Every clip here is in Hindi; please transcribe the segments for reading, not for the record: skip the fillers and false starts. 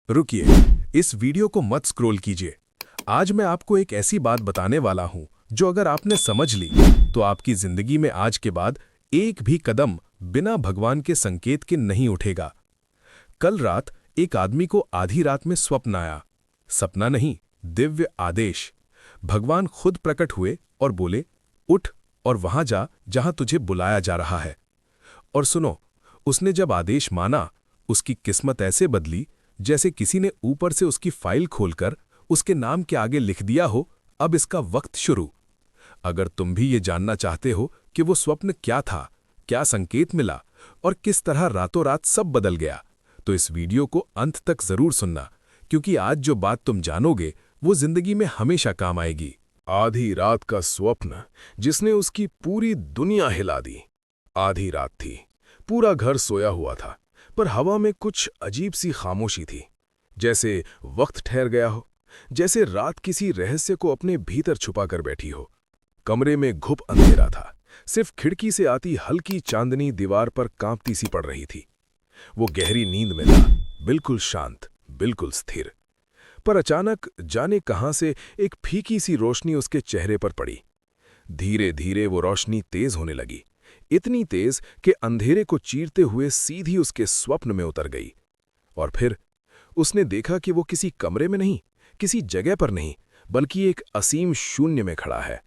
रुकिए, इस वीडियो को मत स्क्रॉल कीजिए। आज मैं आपको एक ऐसी बात बताने वाला हूं जो अगर आपने समझ ली तो आपकी जिंदगी में आज के बाद एक भी कदम बिना भगवान के संकेत के नहीं उठेगा। कल रात एक आदमी को आधी रात में स्वप्न आया। सपना नहीं, दिव्य आदेश। भगवान खुद प्रकट हुए और बोले, उठ और वहां जा जहां तुझे बुलाया जा रहा है। और सुनो, उसने जब आदेश माना, उसकी किस्मत ऐसे बदली जैसे किसी ने ऊपर से उसकी फाइल खोलकर उसके नाम के आगे लिख दिया हो, अब इसका वक्त शुरू। अगर तुम भी ये जानना चाहते हो कि वो स्वप्न क्या था, क्या संकेत मिला और किस तरह रातों रात सब बदल गया, तो इस वीडियो को अंत तक जरूर सुनना, क्योंकि आज जो बात तुम जानोगे वो जिंदगी में हमेशा काम आएगी। आधी रात का स्वप्न जिसने उसकी पूरी दुनिया हिला दी। आधी रात थी, पूरा घर सोया हुआ था, पर हवा में कुछ अजीब सी खामोशी थी, जैसे वक्त ठहर गया हो, जैसे रात किसी रहस्य को अपने भीतर छुपा कर बैठी हो। कमरे में घुप अंधेरा था, सिर्फ खिड़की से आती हल्की चांदनी दीवार पर कांपती सी पड़ रही थी। वो गहरी नींद में था, बिल्कुल शांत, बिल्कुल स्थिर। पर अचानक जाने कहां से एक फीकी सी रोशनी उसके चेहरे पर पड़ी। धीरे धीरे वो रोशनी तेज होने लगी, इतनी तेज कि अंधेरे को चीरते हुए सीधी उसके स्वप्न में उतर गई। और फिर उसने देखा कि वो किसी कमरे में नहीं, किसी जगह पर नहीं, बल्कि एक असीम शून्य में खड़ा है।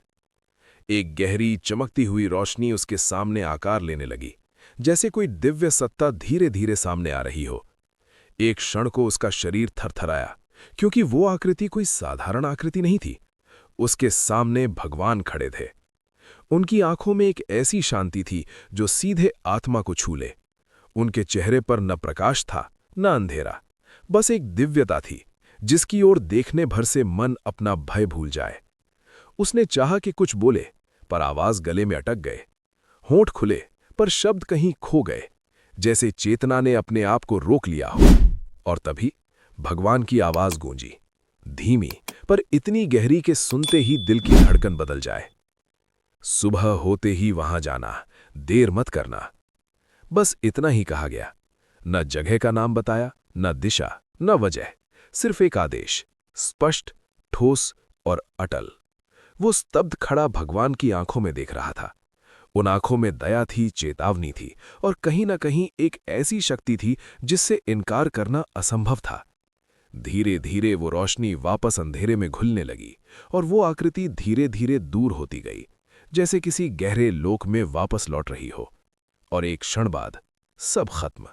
एक गहरी चमकती हुई रोशनी उसके सामने आकार लेने लगी, जैसे कोई दिव्य सत्ता धीरे धीरे सामने आ रही हो। एक क्षण को उसका शरीर थरथराया, क्योंकि वो आकृति कोई साधारण आकृति नहीं थी। उसके सामने भगवान खड़े थे। उनकी आंखों में एक ऐसी शांति थी जो सीधे आत्मा को छू ले। उनके चेहरे पर न प्रकाश था, न अंधेरा, बस एक दिव्यता थी जिसकी ओर देखने भर से मन अपना भय भूल जाए। उसने चाहा कि कुछ बोले, पर आवाज गले में अटक गए। होंठ खुले, पर शब्द कहीं खो गए, जैसे चेतना ने अपने आप को रोक लिया हो। और तभी भगवान की आवाज गूंजी, धीमी पर इतनी गहरी कि सुनते ही दिल की धड़कन बदल जाए। सुबह होते ही वहां जाना, देर मत करना। बस इतना ही कहा गया। न जगह का नाम बताया, न दिशा, न वजह, सिर्फ एक आदेश, स्पष्ट, ठोस और अटल। वो स्तब्ध खड़ा भगवान की आंखों में देख रहा था। उन आंखों में दया थी, चेतावनी थी, और कहीं न कहीं एक ऐसी शक्ति थी जिससे इनकार करना असंभव था। धीरे धीरे वो रोशनी वापस अंधेरे में घुलने लगी, और वो आकृति धीरे धीरे दूर होती गई, जैसे किसी गहरे लोक में वापस लौट रही हो। और एक क्षण बाद सब खत्म।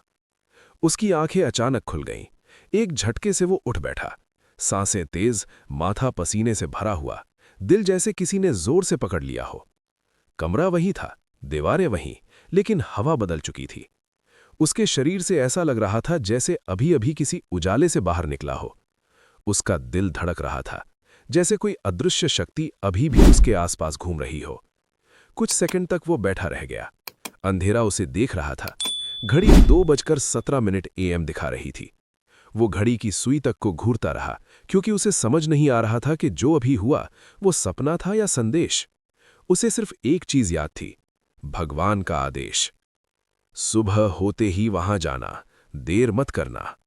उसकी आंखें अचानक खुल गईं। एक झटके से वो उठ बैठा, सांसें तेज, माथा पसीने से भरा हुआ, दिल जैसे किसी ने जोर से पकड़ लिया हो। कमरा वही था, दीवारें वहीं, लेकिन हवा बदल चुकी थी। उसके शरीर से ऐसा लग रहा था जैसे अभी अभी किसी उजाले से बाहर निकला हो। उसका दिल धड़क रहा था, जैसे कोई अदृश्य शक्ति अभी भी उसके आसपास घूम रही हो। कुछ सेकंड तक वो बैठा रह गया। अंधेरा उसे देख रहा था। घड़ी 2:17 AM दिखा रही थी। वो घड़ी की सुई तक को घूरता रहा, क्योंकि उसे समझ नहीं आ रहा था कि जो अभी हुआ वो सपना था या संदेश। उसे सिर्फ एक चीज याद थी, भगवान का आदेश, सुबह होते ही वहां जाना, देर मत करना।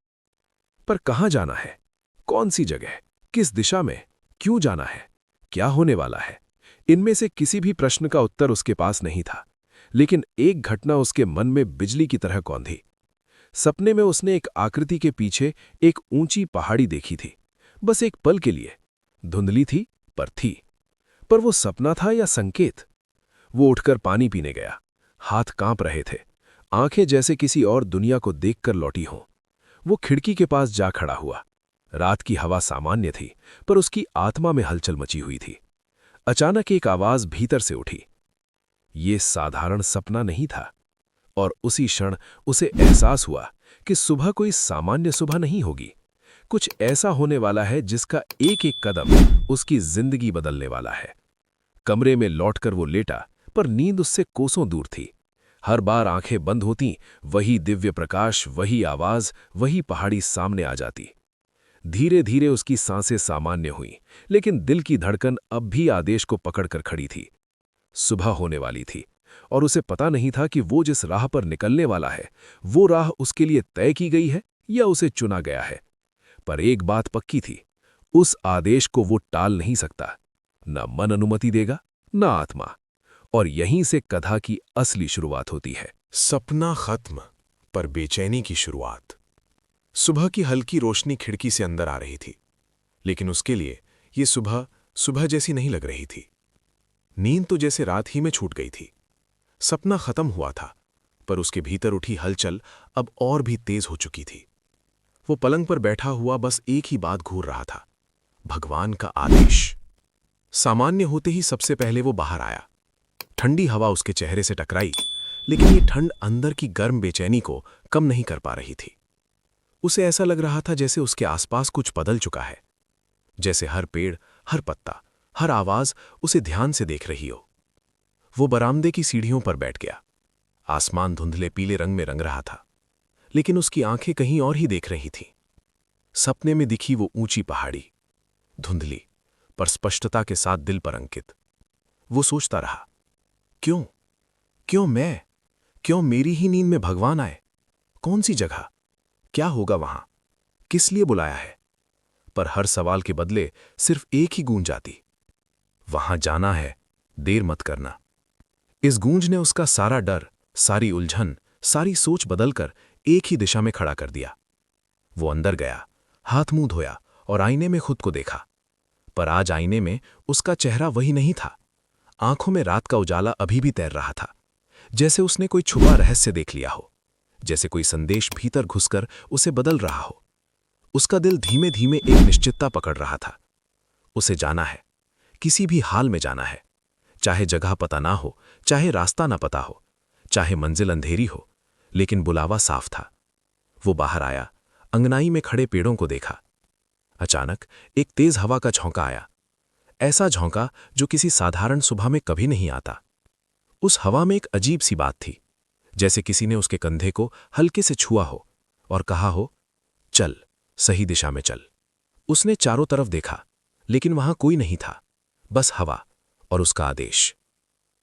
पर कहां जाना है? कौन सी जगह? किस दिशा में? क्यों जाना है? क्या होने वाला है? इनमें से किसी भी प्रश्न का उत्तर उसके पास नहीं था, लेकिन एक घटना उसके मन में बिजली की तरह कौंधी। सपने में उसने एक आकृति के पीछे एक ऊंची पहाड़ी देखी थी, बस एक पल के लिए। धुंधली थी, पर थी। पर वो सपना था या संकेत? वो उठकर पानी पीने गया। हाथ कांप रहे थे, आंखें जैसे किसी और दुनिया को देखकर लौटी हों। वो खिड़की के पास जा खड़ा हुआ। रात की हवा सामान्य थी, पर उसकी आत्मा में हलचल मची हुई थी। अचानक एक आवाज भीतर से उठी। ये साधारण सपना नहीं था। और उसी क्षण उसे एहसास हुआ कि सुबह कोई सामान्य सुबह नहीं होगी। कुछ ऐसा होने वाला है जिसका एक एक कदम उसकी जिंदगी बदलने वाला है। कमरे में लौटकर वो लेटा, पर नींद उससे कोसों दूर थी। हर बार आंखें बंद होती, वही दिव्य प्रकाश, वही आवाज, वही पहाड़ी सामने आ जाती। धीरे धीरे उसकी सांसें सामान्य हुईं, लेकिन दिल की धड़कन अब भी आदेश को पकड़कर खड़ी थी। सुबह होने वाली थी, और उसे पता नहीं था कि वो जिस राह पर निकलने वाला है, वो राह उसके लिए तय की गई है या उसे चुना गया है। पर एक बात पक्की थी, उस आदेश को वो टाल नहीं सकता। न मन अनुमति देगा, न आत्मा। और यहीं से कथा की असली शुरुआत होती है। सपना खत्म, पर बेचैनी की शुरुआत। सुबह की हल्की रोशनी खिड़की से अंदर आ रही थी, लेकिन उसके लिए ये सुबह सुबह जैसी नहीं लग रही थी। नींद तो जैसे रात ही में छूट गई थी। सपना खत्म हुआ था, पर उसके भीतर उठी हलचल अब और भी तेज हो चुकी थी। वो पलंग पर बैठा हुआ बस एक ही बात घूर रहा था, भगवान का आदेश। सामान्य होते ही सबसे पहले वो बाहर आया। ठंडी हवा उसके चेहरे से टकराई, लेकिन ये ठंड अंदर की गर्म बेचैनी को कम नहीं कर पा रही थी। उसे ऐसा लग रहा था जैसे उसके आसपास कुछ बदल चुका है, जैसे हर पेड़, हर पत्ता, हर आवाज उसे ध्यान से देख रही हो। वो बरामदे की सीढ़ियों पर बैठ गया। आसमान धुंधले पीले रंग में रंग रहा था, लेकिन उसकी आंखें कहीं और ही देख रही थीं। सपने में दिखी वो ऊंची पहाड़ी, धुंधली पर स्पष्टता के साथ दिल पर अंकित। वो सोचता रहा, क्यों क्यों मैं, क्यों मेरी ही नींद में भगवान आए? कौन सी जगह, क्या होगा वहां, किस लिए बुलाया है? पर हर सवाल के बदले सिर्फ एक ही गूंज आती, वहां जाना है, देर मत करना। इस गूंज ने उसका सारा डर, सारी उलझन, सारी सोच बदलकर एक ही दिशा में खड़ा कर दिया। वो अंदर गया, हाथ मुंह धोया और आईने में खुद को देखा। पर आज आईने में उसका चेहरा वही नहीं था। आंखों में रात का उजाला अभी भी तैर रहा था, जैसे उसने कोई छुपा रहस्य देख लिया हो, जैसे कोई संदेश भीतर घुसकर उसे बदल रहा हो। उसका दिल धीमे धीमे एक निश्चितता पकड़ रहा था। उसे जाना है, किसी भी हाल में जाना है, चाहे जगह पता ना हो, चाहे रास्ता ना पता हो, चाहे मंजिल अंधेरी हो, लेकिन बुलावा साफ था। वो बाहर आया, अंगनाई में खड़े पेड़ों को देखा। अचानक एक तेज हवा का झोंका आया, ऐसा झोंका जो किसी साधारण सुबह में कभी नहीं आता। उस हवा में एक अजीब सी बात थी, जैसे किसी ने उसके कंधे को हल्के से छुआ हो और कहा हो, चल, सही दिशा में चल। उसने चारों तरफ देखा, लेकिन वहां कोई नहीं था, बस हवा और उसका आदेश।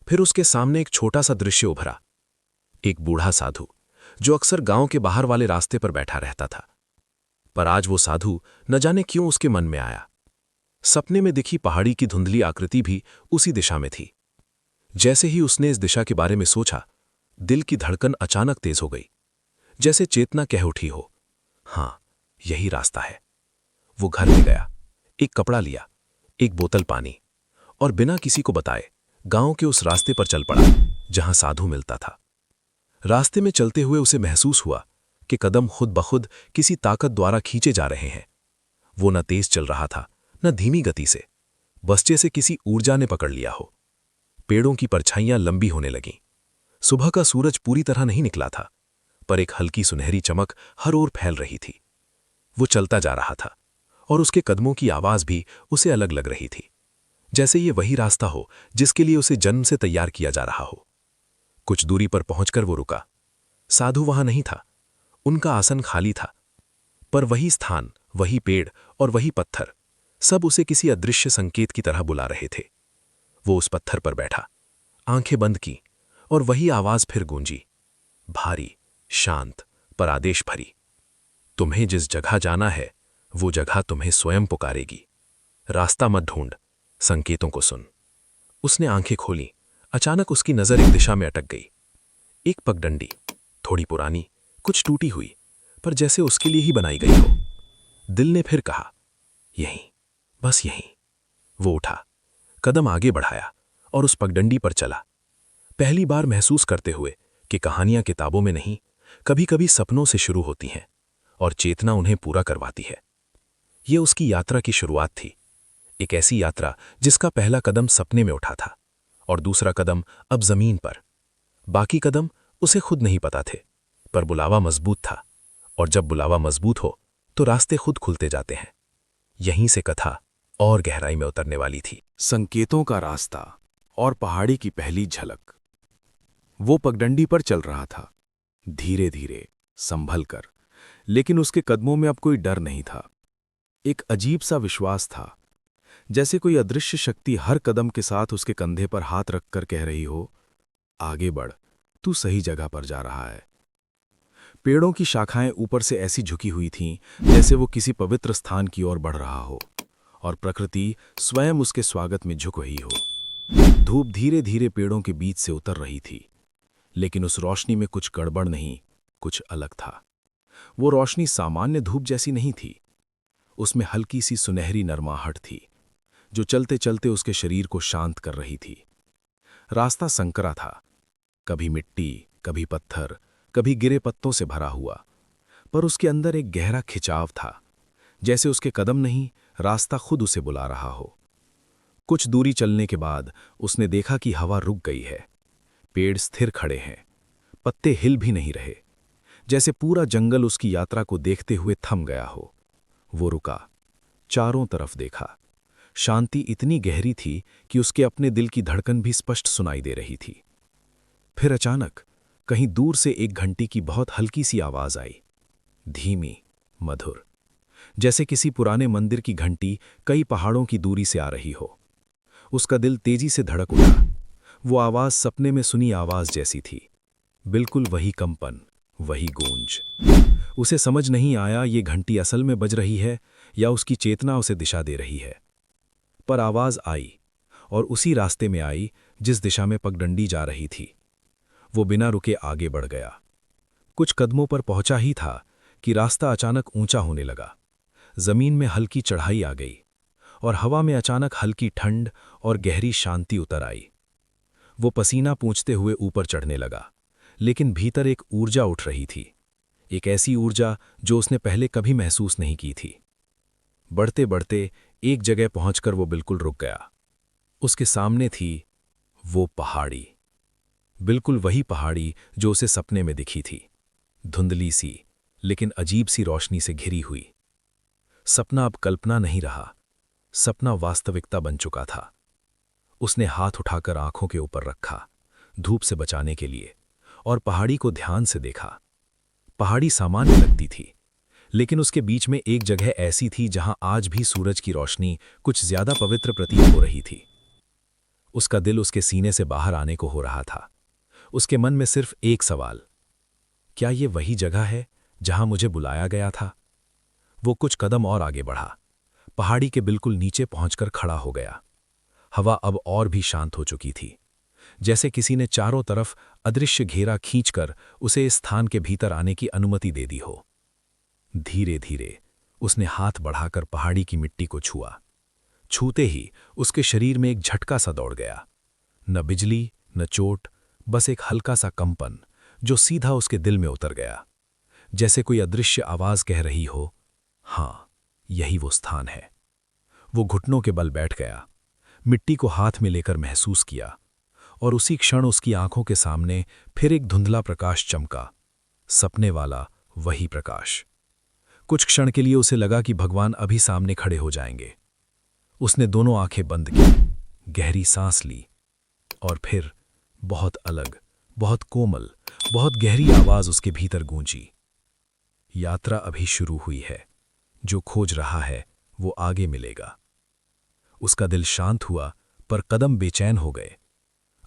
फिर उसके सामने एक छोटा सा दृश्य उभरा। एक बूढ़ा साधु, जो अक्सर गांव के बाहर वाले रास्ते पर बैठा रहता था। पर आज वो साधु न जाने क्यों उसके मन में आया। सपने में दिखी पहाड़ी की धुंधली आकृति भी उसी दिशा में थी। जैसे ही उसने इस दिशा के बारे में सोचा, दिल की धड़कन अचानक तेज हो गई, जैसे चेतना कह उठी हो, हां, यही रास्ता है। वो घर में गया, एक कपड़ा लिया, एक बोतल पानी, और बिना किसी को बताए गांव के उस रास्ते पर चल पड़ा जहां साधु मिलता था। रास्ते में चलते हुए उसे महसूस हुआ कि कदम खुद ब खुद किसी ताकत द्वारा खींचे जा रहे हैं। वो न तेज चल रहा था, न धीमी गति से, बस जैसे किसी ऊर्जा ने पकड़ लिया हो। पेड़ों की परछाइयां लंबी होने लगीं। सुबह का सूरज पूरी तरह नहीं निकला था, पर एक हल्की सुनहरी चमक हर ओर फैल रही थी। वो चलता जा रहा था, और उसके कदमों की आवाज भी उसे अलग लग रही थी, जैसे ये वही रास्ता हो जिसके लिए उसे जन्म से तैयार किया जा रहा हो। कुछ दूरी पर पहुंचकर वो रुका। साधु वहां नहीं था, उनका आसन खाली था, पर वही स्थान, वही पेड़ और वही पत्थर, सब उसे किसी अदृश्य संकेत की तरह बुला रहे थे। वो उस पत्थर पर बैठा, आंखें बंद की, और वही आवाज फिर गूंजी, भारी, शांत, पर आदेश भरी। तुम्हें जिस जगह जाना है, वो जगह तुम्हें स्वयं पुकारेगी। रास्ता मत ढूंढ, संकेतों को सुन। उसने आंखें खोली। अचानक उसकी नजर एक दिशा में अटक गई। एक पगडंडी, थोड़ी पुरानी, कुछ टूटी हुई, पर जैसे उसके लिए ही बनाई गई हो। दिल ने फिर कहा, यहीं, बस यहीं। वो उठा, कदम आगे बढ़ाया और उस पगडंडी पर चला, पहली बार महसूस करते हुए कि कहानियां किताबों में नहीं, कभी कभी सपनों से शुरू होती हैं और चेतना उन्हें पूरा करवाती है। ये उसकी यात्रा की शुरुआत थी, एक ऐसी यात्रा जिसका पहला कदम सपने में उठा था और दूसरा कदम अब जमीन पर। बाकी कदम उसे खुद नहीं पता थे, पर बुलावा मजबूत था, और जब बुलावा मजबूत हो तो रास्ते खुद खुलते जाते हैं। यहीं से कथा और गहराई में उतरने वाली थी। संकेतों का रास्ता और पहाड़ी की पहली झलक। वो पगडंडी पर चल रहा था, धीरे धीरे, संभल कर, लेकिन उसके कदमों में अब कोई डर नहीं था। एक अजीब सा विश्वास था, जैसे कोई अदृश्य शक्ति हर कदम के साथ उसके कंधे पर हाथ रखकर कह रही हो, आगे बढ़, तू सही जगह पर जा रहा है। पेड़ों की शाखाएं ऊपर से ऐसी झुकी हुई थीं जैसे वो किसी पवित्र स्थान की ओर बढ़ रहा हो, और प्रकृति स्वयं उसके स्वागत में झुक रही हो। धूप धीरे धीरे पेड़ों के बीच से उतर रही थी, लेकिन उस रोशनी में कुछ गड़बड़ नहीं, कुछ अलग था। वो रोशनी सामान्य धूप जैसी नहीं थी। उसमें हल्की सी सुनहरी नरमाहट थी, जो चलते चलते उसके शरीर को शांत कर रही थी। रास्ता संकरा था, कभी मिट्टी, कभी पत्थर, कभी गिरे पत्तों से भरा हुआ, पर उसके अंदर एक गहरा खिंचाव था, जैसे उसके कदम नहीं, रास्ता खुद उसे बुला रहा हो। कुछ दूरी चलने के बाद उसने देखा कि हवा रुक गई है। पेड़ स्थिर खड़े हैं, पत्ते हिल भी नहीं रहे, जैसे पूरा जंगल उसकी यात्रा को देखते हुए थम गया हो। वो रुका, चारों तरफ देखा। शांति इतनी गहरी थी कि उसके अपने दिल की धड़कन भी स्पष्ट सुनाई दे रही थी। फिर अचानक कहीं दूर से एक घंटी की बहुत हल्की सी आवाज आई, धीमी, मधुर, जैसे किसी पुराने मंदिर की घंटी कई पहाड़ों की दूरी से आ रही हो। उसका दिल तेजी से धड़क उठा। वो आवाज सपने में सुनी आवाज जैसी थी, बिल्कुल वही कंपन, वही गूंज। उसे समझ नहीं आया ये घंटी असल में बज रही है या उसकी चेतना उसे दिशा दे रही है। पर आवाज आई, और उसी रास्ते में आई जिस दिशा में पगडंडी जा रही थी। वो बिना रुके आगे बढ़ गया। कुछ कदमों पर पहुंचा ही था कि रास्ता अचानक ऊंचा होने लगा। जमीन में हल्की चढ़ाई आ गई, और हवा में अचानक हल्की ठंड और गहरी शांति उतर आई। वो पसीना पूंछते हुए ऊपर चढ़ने लगा, लेकिन भीतर एक ऊर्जा उठ रही थी, एक ऐसी ऊर्जा जो उसने पहले कभी महसूस नहीं की थी। बढ़ते बढ़ते एक जगह पहुंचकर वो बिल्कुल रुक गया। उसके सामने थी वो पहाड़ी, बिल्कुल वही पहाड़ी जो उसे सपने में दिखी थी, धुंधली सी लेकिन अजीब सी रोशनी से घिरी हुई। सपना अब कल्पना नहीं रहा, सपना वास्तविकता बन चुका था। उसने हाथ उठाकर आंखों के ऊपर रखा, धूप से बचाने के लिए, और पहाड़ी को ध्यान से देखा। पहाड़ी सामान्य लगती थी, लेकिन उसके बीच में एक जगह ऐसी थी जहां आज भी सूरज की रोशनी कुछ ज्यादा पवित्र प्रतीत हो रही थी। उसका दिल उसके सीने से बाहर आने को हो रहा था। उसके मन में सिर्फ एक सवाल, क्या ये वही जगह है जहां मुझे बुलाया गया था? वो कुछ कदम और आगे बढ़ा, पहाड़ी के बिल्कुल नीचे पहुंचकर खड़ा हो गया। हवा अब और भी शांत हो चुकी थी, जैसे किसी ने चारों तरफ अदृश्य घेरा खींचकर उसे इस स्थान के भीतर आने की अनुमति दे दी हो। धीरे धीरे उसने हाथ बढ़ाकर पहाड़ी की मिट्टी को छुआ। छूते ही उसके शरीर में एक झटका सा दौड़ गया, न बिजली न चोट, बस एक हल्का सा कंपन जो सीधा उसके दिल में उतर गया, जैसे कोई अदृश्य आवाज कह रही हो, हाँ, यही वो स्थान है। वो घुटनों के बल बैठ गया, मिट्टी को हाथ में लेकर महसूस किया, और उसी क्षण उसकी आंखों के सामने फिर एक धुंधला प्रकाश चमका, सपने वाला वही प्रकाश। कुछ क्षण के लिए उसे लगा कि भगवान अभी सामने खड़े हो जाएंगे। उसने दोनों आंखें बंद की, गहरी सांस ली, और फिर बहुत अलग, बहुत कोमल, बहुत गहरी आवाज उसके भीतर गूंजी, यात्रा अभी शुरू हुई है, जो खोज रहा है वो आगे मिलेगा। उसका दिल शांत हुआ, पर कदम बेचैन हो गए।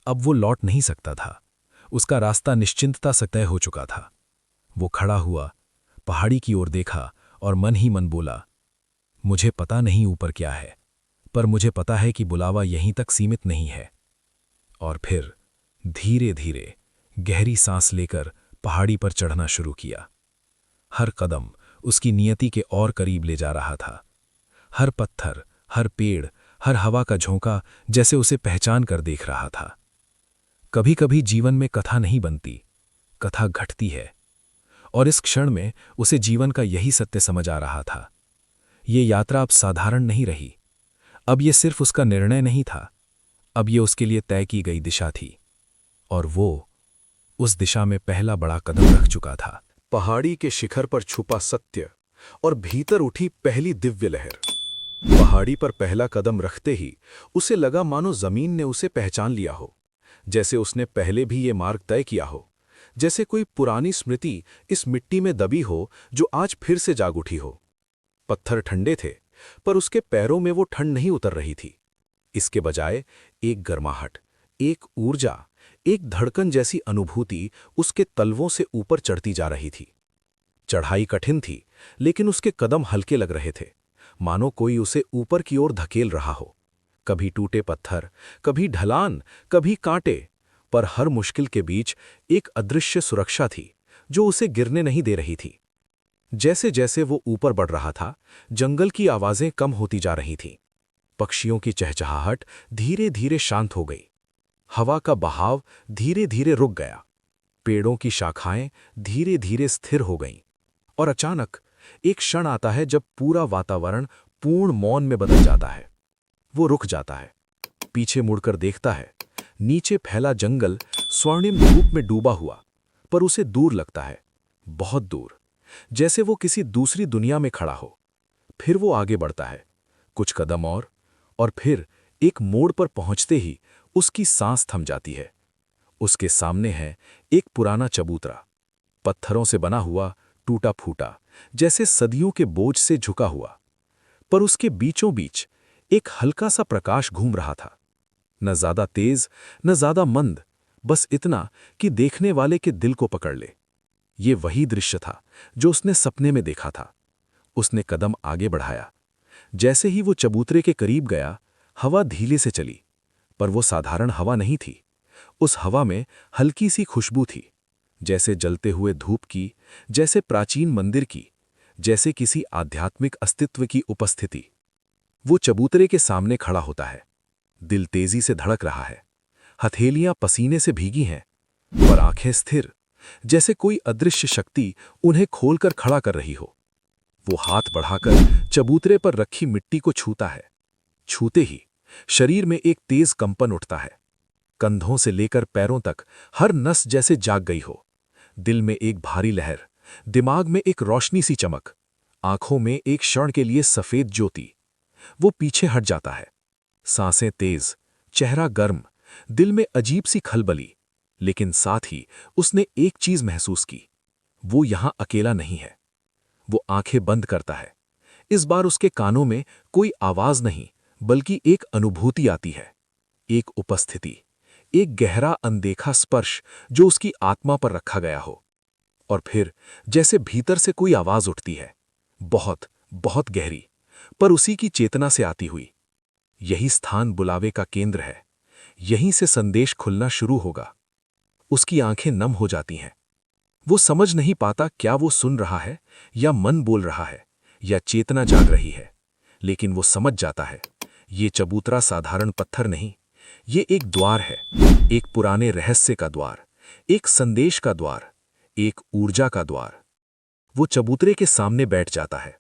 अब वो लौट नहीं सकता था, उसका रास्ता निश्चिंतता से तय हो चुका था। वो खड़ा हुआ, पहाड़ी की ओर देखा और मन ही मन बोला, मुझे पता नहीं ऊपर क्या है, पर मुझे पता है कि बुलावा यहीं तक सीमित नहीं है। और फिर धीरे धीरे गहरी सांस लेकर पहाड़ी पर चढ़ना शुरू किया। हर कदम उसकी नियति के और करीब ले जा रहा था। हर पत्थर, हर पेड़, हर हवा का झोंका जैसे उसे पहचान कर देख रहा था। कभी कभी जीवन में कथा नहीं बनती, कथा घटती है, और इस क्षण में उसे जीवन का यही सत्य समझ आ रहा था। ये यात्रा अब साधारण नहीं रही, अब ये सिर्फ उसका निर्णय नहीं था, अब ये उसके लिए तय की गई दिशा थी, और वो उस दिशा में पहला बड़ा कदम रख चुका था। पहाड़ी के शिखर पर छुपा सत्य और भीतर उठी पहली दिव्य लहर। पहाड़ी पर पहला कदम रखते ही उसे लगा मानो जमीन ने उसे पहचान लिया हो, जैसे उसने पहले भी ये मार्ग तय किया हो, जैसे कोई पुरानी स्मृति इस मिट्टी में दबी हो जो आज फिर से जाग उठी हो। पत्थर ठंडे थे, पर उसके पैरों में वो ठंड नहीं उतर रही थी। इसके बजाय एक गर्माहट, एक ऊर्जा, एक धड़कन जैसी अनुभूति उसके तलवों से ऊपर चढ़ती जा रही थी। चढ़ाई कठिन थी, लेकिन उसके कदम हल्के लग रहे थे, मानो कोई उसे ऊपर की ओर धकेल रहा हो। कभी टूटे पत्थर, कभी ढलान, कभी कांटे, पर हर मुश्किल के बीच एक अदृश्य सुरक्षा थी जो उसे गिरने नहीं दे रही थी। जैसे जैसे वो ऊपर बढ़ रहा था, जंगल की आवाजें कम होती जा रही थीं। पक्षियों की चहचहाहट धीरे धीरे शांत हो गई। हवा का बहाव धीरे धीरे रुक गया। पेड़ों की शाखाएं धीरे धीरे स्थिर हो गईं। और अचानक एक क्षण आता है जब पूरा वातावरण पूर्ण मौन में बदल जाता है। वो रुक जाता है, पीछे मुड़कर देखता है। नीचे फैला जंगल स्वर्णिम धूप में डूबा हुआ, पर उसे दूर लगता है, बहुत दूर, जैसे वो किसी दूसरी दुनिया में खड़ा हो। फिर वो आगे बढ़ता है, कुछ कदम और फिर एक मोड़ पर पहुंचते ही उसकी सांस थम जाती है। उसके सामने है एक पुराना चबूतरा, पत्थरों से बना हुआ, टूटा फूटा, जैसे सदियों के बोझ से झुका हुआ। पर उसके बीचों बीच एक हल्का सा प्रकाश घूम रहा था, न ज्यादा तेज न ज्यादा मंद, बस इतना कि देखने वाले के दिल को पकड़ ले। ये वही दृश्य था जो उसने सपने में देखा था। उसने कदम आगे बढ़ाया। जैसे ही वो चबूतरे के करीब गया, हवा धीरे से चली, पर वो साधारण हवा नहीं थी। उस हवा में हल्की सी खुशबू थी, जैसे जलते हुए धूप की, जैसे प्राचीन मंदिर की, जैसे किसी आध्यात्मिक अस्तित्व की उपस्थिति। वो चबूतरे के सामने खड़ा होता है। दिल तेजी से धड़क रहा है, हथेलियां पसीने से भीगी हैं, और आंखें स्थिर, जैसे कोई अदृश्य शक्ति उन्हें खोलकर खड़ा कर रही हो। वो हाथ बढ़ाकर चबूतरे पर रखी मिट्टी को छूता है। छूते ही शरीर में एक तेज कंपन उठता है। कंधों से लेकर पैरों तक हर नस जैसे जाग गई हो। दिल में एक भारी लहर, दिमाग में एक रोशनी सी चमक, आंखों में एक क्षण के लिए सफेद ज्योति। वो पीछे हट जाता है, सांसें तेज, चेहरा गर्म, दिल में अजीब सी खलबली। लेकिन साथ ही उसने एक चीज महसूस की, वो यहां अकेला नहीं है। वो आंखें बंद करता है। इस बार उसके कानों में कोई आवाज नहीं, बल्कि एक अनुभूति आती है, एक उपस्थिति, एक गहरा अनदेखा स्पर्श जो उसकी आत्मा पर रखा गया हो। और फिर जैसे भीतर से कोई आवाज उठती है, बहुत बहुत गहरी, पर उसी की चेतना से आती हुई। यही स्थान बुलावे का केंद्र है, यहीं से संदेश खुलना शुरू होगा। उसकी आंखें नम हो जाती हैं। वो समझ नहीं पाता क्या वो सुन रहा है, या मन बोल रहा है, या चेतना जाग रही है। लेकिन वो समझ जाता है, ये चबूतरा साधारण पत्थर नहीं, ये एक द्वार है, एक पुराने रहस्य का द्वार, एक संदेश का द्वार, एक ऊर्जा का द्वार। वो चबूतरे के सामने बैठ जाता है,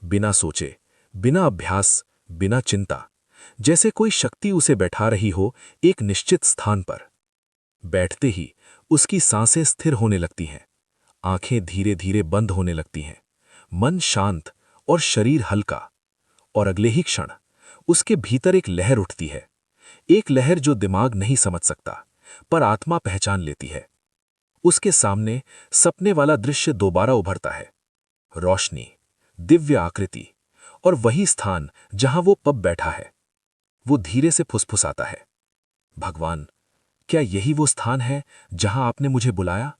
बिना सोचे, बिना अभ्यास, बिना चिंता, जैसे कोई शक्ति उसे बैठा रही हो एक निश्चित स्थान पर। बैठते ही उसकी सांसें स्थिर होने लगती हैं, आंखें धीरे धीरे बंद होने लगती हैं, मन शांत और शरीर हल्का। और अगले ही क्षण उसके भीतर एक लहर उठती है, एक लहर जो दिमाग नहीं समझ सकता, पर आत्मा पहचान लेती है। उसके सामने सपने वाला दृश्य दोबारा उभरता है, रोशनी, दिव्य आकृति, और वही स्थान जहां वो पब बैठा है। वो धीरे से फुसफुसाता है, भगवान, क्या यही वो स्थान है जहां आपने मुझे बुलाया?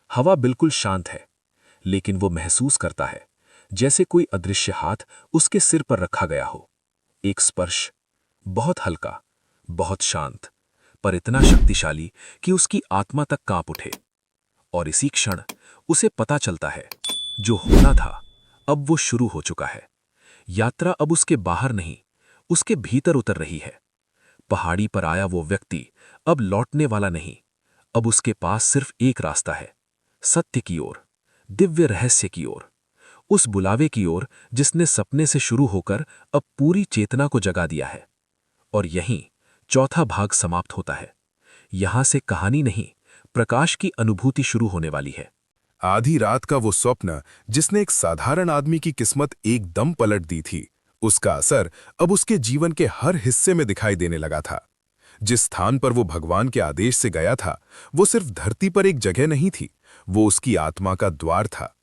हवा बिल्कुल शांत है, लेकिन वो महसूस करता है जैसे कोई अदृश्य हाथ उसके सिर पर रखा गया हो। एक स्पर्श, बहुत हल्का, बहुत शांत, पर इतना शक्तिशाली कि उसकी आत्मा तक कांप उठे। और इसी क्षण उसे पता चलता है, जो होना था अब वो शुरू हो चुका है। यात्रा अब उसके बाहर नहीं, उसके भीतर उतर रही है। पहाड़ी पर आया वो व्यक्ति अब लौटने वाला नहीं। अब उसके पास सिर्फ एक रास्ता है, सत्य की ओर, दिव्य रहस्य की ओर, उस बुलावे की ओर जिसने सपने से शुरू होकर अब पूरी चेतना को जगा दिया है। और यहीं चौथा भाग समाप्त होता है। यहां से कहानी नहीं, प्रकाश की अनुभूति शुरू होने वाली है। आधी रात का वो स्वप्न जिसने एक साधारण आदमी की किस्मत एकदम पलट दी थी, उसका असर अब उसके जीवन के हर हिस्से में दिखाई देने लगा था। जिस स्थान पर वो भगवान के आदेश से गया था, वो सिर्फ धरती पर एक जगह नहीं थी, वो उसकी आत्मा का द्वार था।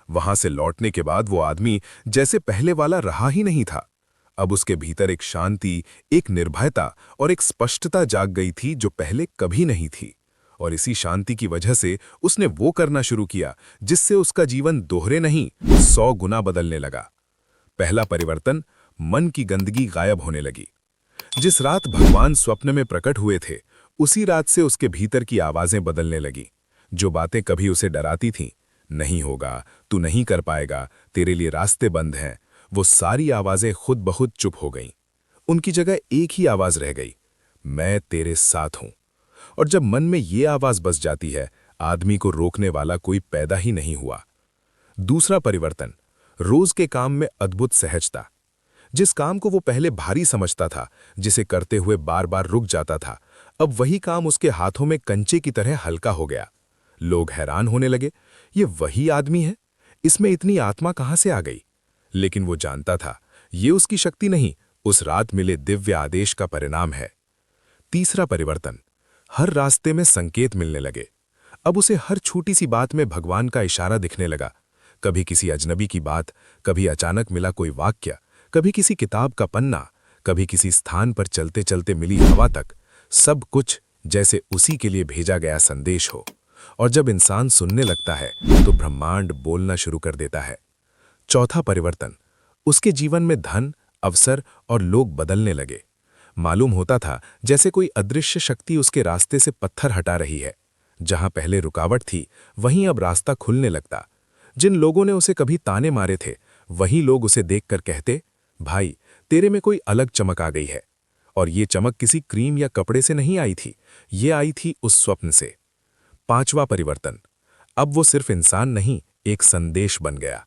वहां से लौटने के बाद वो आदमी जैसे पहले वाला रहा ही नहीं था। अब उसके भीतर एक शांति, एक निर्भयता और एक स्पष्टता जाग गई थी जो पहले कभी नहीं थी। और इसी शांति की वजह से उसने वो करना शुरू किया जिससे उसका जीवन दोहरे नहीं 100 गुना बदलने लगा। पहला परिवर्तन, मन की गंदगी गायब होने लगी। जिस रात भगवान स्वप्न में प्रकट हुए थे, उसी रात से उसके भीतर की आवाजें बदलने लगी। जो बातें कभी उसे डराती थीं, नहीं होगा, तू नहीं कर पाएगा, तेरे लिए रास्ते बंद हैं, वो सारी आवाजें खुद ब खुद चुप हो गईं। उनकी जगह एक ही आवाज रह गई, मैं तेरे साथ हूं। और जब मन में ये आवाज बस जाती है, आदमी को रोकने वाला कोई पैदा ही नहीं हुआ। दूसरा परिवर्तन, रोज के काम में अद्भुत सहजता। जिस काम को वो पहले भारी समझता था, जिसे करते हुए बार बार रुक जाता था, अब वही काम उसके हाथों में कंचे की तरह हल्का हो गया। लोग हैरान होने लगे, ये वही आदमी है, इसमें इतनी आत्मा कहां से आ गई? लेकिन वो जानता था, ये उसकी शक्ति नहीं, उस रात मिले दिव्य आदेश का परिणाम है। तीसरा परिवर्तन, हर रास्ते में संकेत मिलने लगे। अब उसे हर छोटी सी बात में भगवान का इशारा दिखने लगा। कभी किसी अजनबी की बात, कभी अचानक मिला कोई वाक्य, कभी किसी किताब का पन्ना, कभी किसी स्थान पर चलते चलते मिली हवा तक, सब कुछ जैसे उसी के लिए भेजा गया संदेश हो। और जब इंसान सुनने लगता है तो ब्रह्मांड बोलना शुरू कर देता है। चौथा परिवर्तन, उसके जीवन में धन, अवसर और लोग बदलने लगे। मालूम होता था जैसे कोई अदृश्य शक्ति उसके रास्ते से पत्थर हटा रही है। जहां पहले रुकावट थी, वहीं अब रास्ता खुलने लगता। जिन लोगों ने उसे कभी ताने मारे थे, वही लोग उसे देखकर कहते, भाई तेरे में कोई अलग चमक आ गई है। और ये चमक किसी क्रीम या कपड़े से नहीं आई थी, ये आई थी उस स्वप्न से। पांचवा परिवर्तन, अब वो सिर्फ इंसान नहीं, एक संदेश बन गया।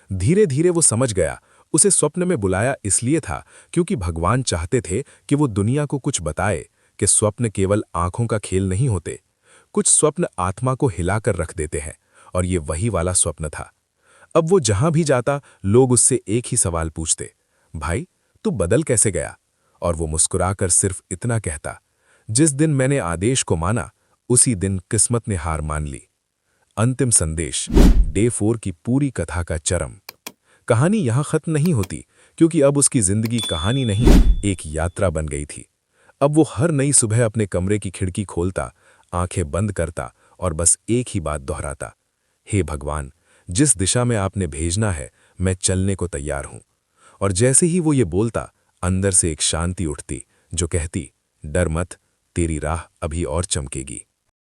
धीरे धीरे वो समझ गया, उसे स्वप्न में बुलाया इसलिए था क्योंकि भगवान चाहते थे कि वो दुनिया को कुछ बताए कि स्वप्न केवल आंखों का खेल नहीं होते। कुछ स्वप्न आत्मा को हिलाकर रख देते हैं, और ये वही वाला स्वप्न था। अब वो जहां भी जाता, लोग उससे एक ही सवाल पूछते, भाई तू बदल कैसे गया? और वो मुस्कुराकर सिर्फ इतना कहता, जिस दिन मैंने आदेश को माना, उसी दिन किस्मत ने हार मान ली। अंतिम संदेश, डे 4 की पूरी कथा का चरम। कहानी यहां खत्म नहीं होती, क्योंकि अब उसकी जिंदगी कहानी नहीं, एक यात्रा बन गई थी। अब वो हर नई सुबह अपने कमरे की खिड़की खोलता, आंखें बंद करता और बस एक ही बात दोहराता, हे भगवान, जिस दिशा में आपने भेजना है, मैं चलने को तैयार हूं। और जैसे ही वो ये बोलता, अंदर से एक शांति उठती जो कहती, डर मत, तेरी राह अभी और चमकेगी।